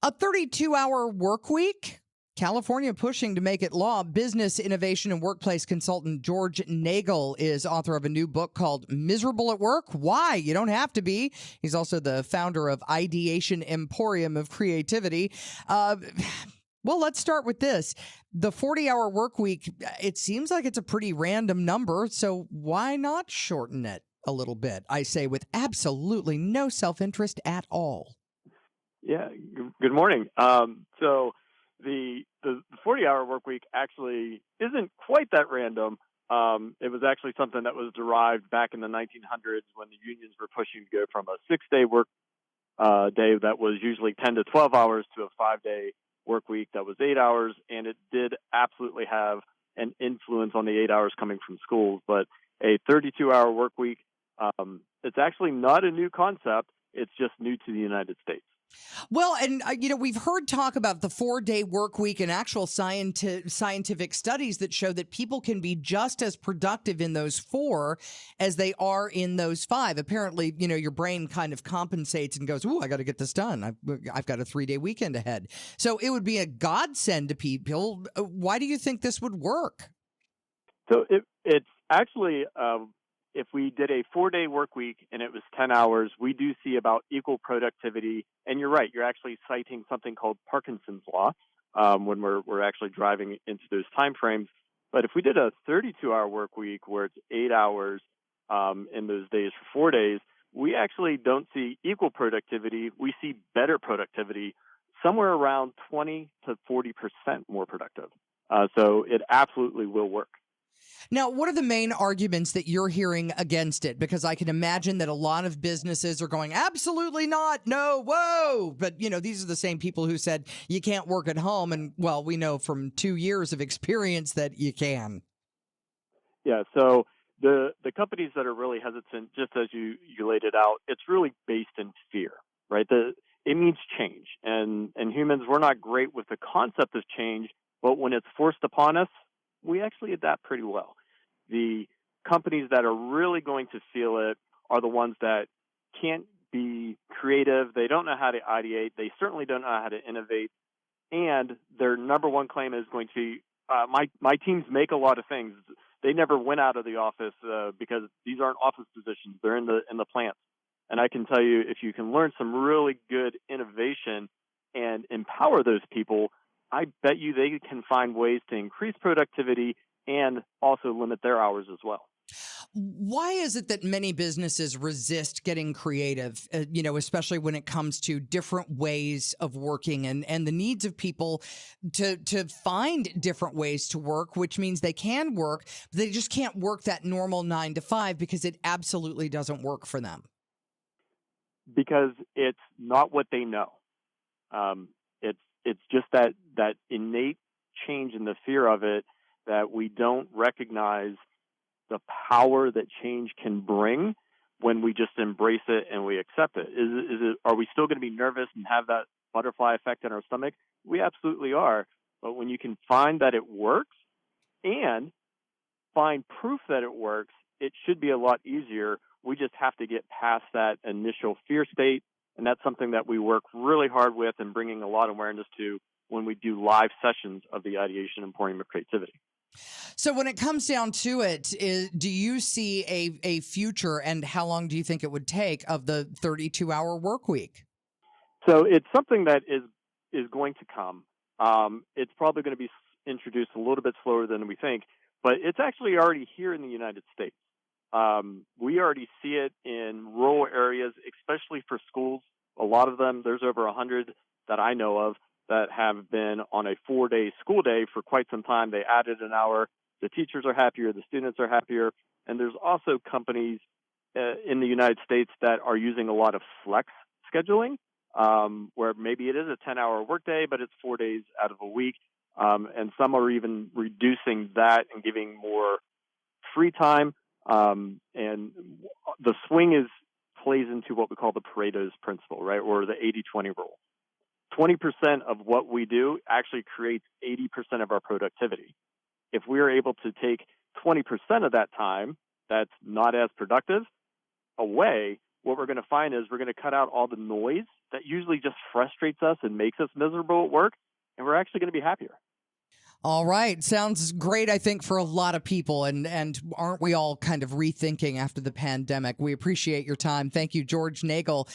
A 32-hour work week? California pushing to make it law. Business innovation and workplace consultant George Nagle is author of a new book called Miserable at Work? Why? You don't have to be. He's also the founder of Ideation, Emporium of creativity. Well, let's start with this. The 40-hour work week, it seems like it's a pretty random number, so why not shorten it a little bit? I say with absolutely no self-interest at all. Yeah. Good morning. So the 40-hour work week actually isn't quite that random. It was actually something that was derived back in the 1900s when the unions were pushing to go from a 6-day work day that was usually 10 to 12 hours to a 5-day work week that was 8 hours, and it did absolutely have an influence on the 8 hours coming from schools. But a 32-hour work week, it's actually not a new concept. It's just new to the United States. Well, and, we've heard talk about the 4-day work week and actual scientific studies that show that people can be just as productive in those 4 as they are in those 5. Apparently, your brain kind of compensates and goes, ooh, I got to get this done. I've got a 3-day weekend ahead. So it would be a godsend to people. Why do you think this would work? So it's actually, if we did a 4-day work week and it was 10 hours, we do see about equal productivity. And you're right, you're actually citing something called Parkinson's law when we're actually driving into those time frames. But if we did a 32-hour work week where it's 8 hours in those days for 4 days, we actually don't see equal productivity. We see better productivity, somewhere around 20 to 40% more productive. So it absolutely will work. Now, what are the main arguments that you're hearing against it? Because I can imagine that a lot of businesses are going, absolutely not, no, whoa. But, these are the same people who said you can't work at home. And, well, we know from 2 years of experience that you can. Yeah, so the companies that are really hesitant, just as you laid it out, it's really based in fear, right? It means change. And humans, we're not great with the concept of change, but when it's forced upon us, we actually adapt pretty well. The companies that are really going to feel it are the ones that can't be creative. They don't know how to ideate. They certainly don't know how to innovate. And their number one claim is going to be, my teams make a lot of things. They never went out of the office because these aren't office positions. They're in the plants. And I can tell you, if you can learn some really good innovation and empower those people, I bet you they can find ways to increase productivity and also limit their hours as well. Why is it that many businesses resist getting creative, especially when it comes to different ways of working and the needs of people to find different ways to work, which means they can work, but they just can't work that normal 9 to 5 because it absolutely doesn't work for them? Because it's not what they know. It's just that innate change in the fear of it that we don't recognize the power that change can bring when we just embrace it and we accept it. Are we still going to be nervous and have that butterfly effect in our stomach? We absolutely are. But when you can find that it works and find proof that it works, it should be a lot easier. We just have to get past that initial fear state. And that's something that we work really hard with and bringing a lot of awareness to when we do live sessions of the Ideation Emporium of Creativity. So when it comes down to it, do you see a future, and how long do you think it would take, of the 32-hour work week? So it's something that is going to come. It's probably going to be introduced a little bit slower than we think, but it's actually already here in the United States. We already see it in rural areas, especially for schools. A lot of them, there's over 100 that I know of that have been on a 4-day school day for quite some time. They added an hour. The teachers are happier. The students are happier. And there's also companies in the United States that are using a lot of flex scheduling, where maybe it is a 10-hour workday, but it's 4 days out of a week. And some are even reducing that and giving more free time. And the swing plays into what we call the Pareto's principle, right, or the 80-20 rule. 20% of what we do actually creates 80% of our productivity. If we are able to take 20% of that time that's not as productive away, what we're going to find is we're going to cut out all the noise that usually just frustrates us and makes us miserable at work, and we're actually going to be happier. All right. Sounds great, I think, for a lot of people. And aren't we all kind of rethinking after the pandemic? We appreciate your time. Thank you, George Nagle.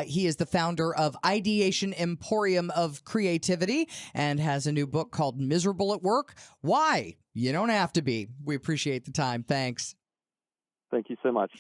He is the founder of Ideation, Emporium of Creativity, and has a new book called Miserable at Work. Why? You don't have to be. We appreciate the time. Thanks. Thank you so much.